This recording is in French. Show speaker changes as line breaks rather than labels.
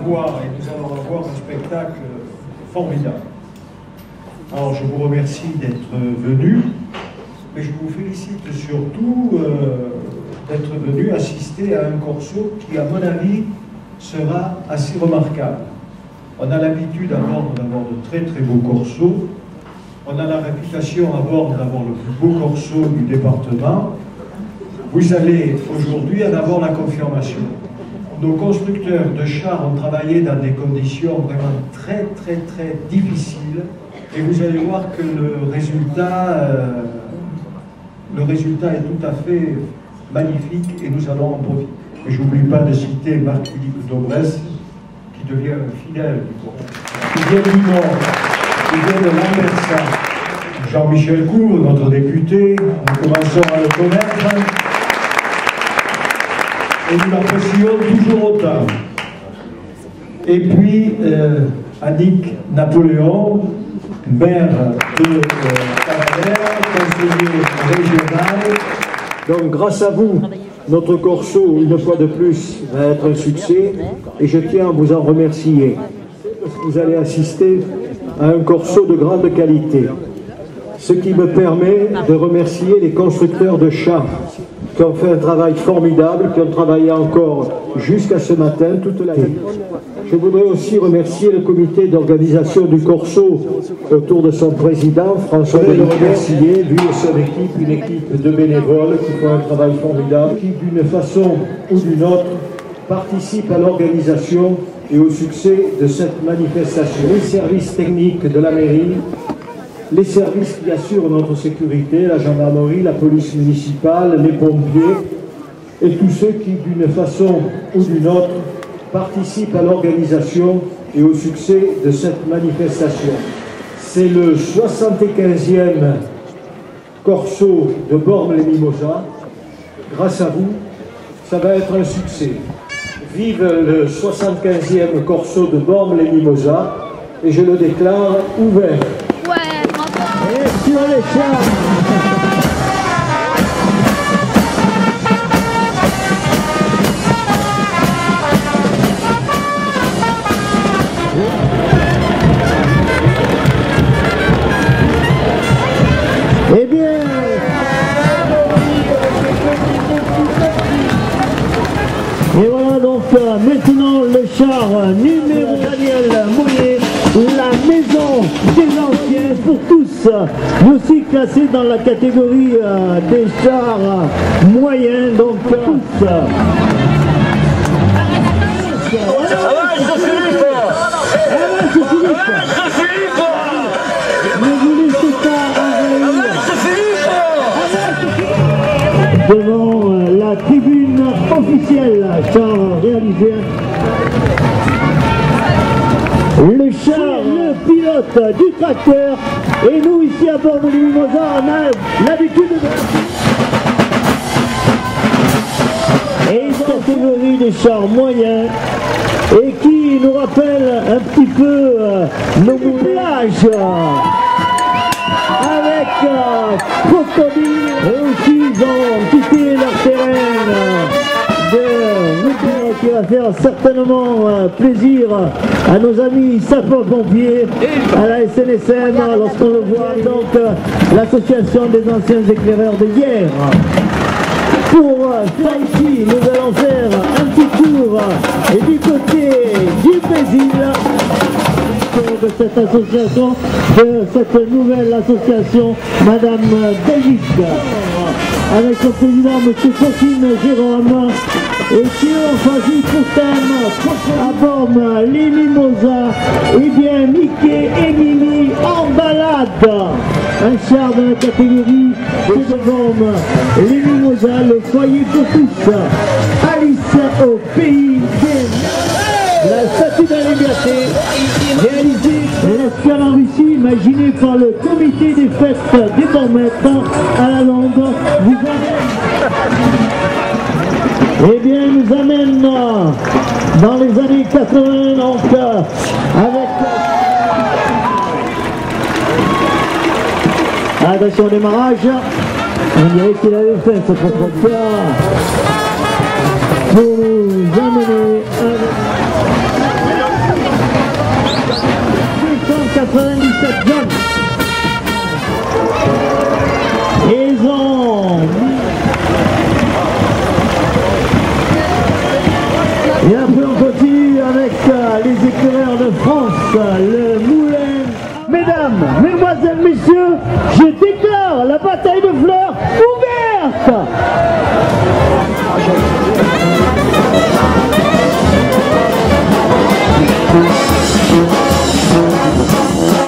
voir et nous allons avoir un spectacle formidable. Alors je vous remercie d'être venus, mais je vous félicite surtout d'être venus assister à un corso qui, à mon avis, sera assez remarquable. On a l'habitude à Borne d'avoir de très très beaux corsos. On a la réputation à Borne d'avoir le plus beau corso du département. Vous allez aujourd'hui en avoir la confirmation. Nos constructeurs de chars ont travaillé dans des conditions vraiment très très très difficiles et vous allez voir que le résultat est tout à fait magnifique et nous allons en profiter. Et je n'oublie pas de citer Marc-Philippe Daubresse qui devient un fidèle du corps, qui vient du Nord, qui vient de Lambersart. Jean-Michel Cour, notre député, nous commençons à le connaître. Et nous l'apprécions toujours autant. Et puis, Annick Napoléon, maire de Cavalère, conseiller régional. Donc, grâce à vous, notre corso, une fois de plus, va être un succès. Et je tiens à vous en remercier. Parce que vous allez assister à un corso de grande qualité. Ce qui me permet de remercier les constructeurs de chars qui ont fait un travail formidable, qui ont travaillé encore jusqu'à ce matin, toute la nuit. Je voudrais aussi remercier le comité d'organisation du Corso autour de son président, François Delormier, lui et son équipe, une équipe de bénévoles qui font un travail formidable, qui d'une façon ou d'une autre participent à l'organisation et au succès de cette manifestation. Les services techniques de la mairie, les services qui assurent notre sécurité, la gendarmerie, la police municipale, les pompiers et tous ceux qui, d'une façon ou d'une autre, participent à l'organisation et au succès de cette manifestation. C'est le 75e corso de Bormes-les-Mimosas. Grâce à vous, ça va être un succès. Vive le 75e corso de Bormes-les-Mimosas et je le déclare ouvert. Et sur les chars. Eh bien, et voilà donc maintenant le char numéro Daniel Mounier, la maison des anciens pour tous, mais aussi classé dans la catégorie des chars moyens, donc tous. Devant la tribune officielle, char réalisé. Le char, le pilote du tracteur, et nous ici à Bormes-les-Mimosas, on a l'habitude de... Et une catégorie des chars moyens, et qui nous rappelle un petit peu nos moulages avec Crocodile, et aussi ils ont quitté leur terrain qui va faire certainement plaisir à nos amis sapeurs-pompiers, à la SNSM, lorsqu'on le voit, donc l'association des anciens éclaireurs de hier. Pour ça ici, nous allons faire un petit tour et du côté du Brésil de cette association, de cette nouvelle association, Madame David, avec le président M. Faucine Jérôme, et qui ont choisi pour thème à Bormes-les-Mimosas, et bien Mickey et Mimi en balade. Un char de la catégorie de Bormes-les-Mimosas, le foyer pour tous. Alice au pays des... La statue de la liberté, réalisée en Russie, imaginée par le comité des fêtes des Bormettes à la Lande, eh bien, nous amène dans les années 80, donc, avec... Attention au démarrage, on dirait qu'il avait fait ce tracteur pour nous amener avec...
Et après on continue avec les éclaireurs de France, le Moulin. Mesdames, mesdemoiselles, messieurs, je déclare la bataille de fleurs ouverte.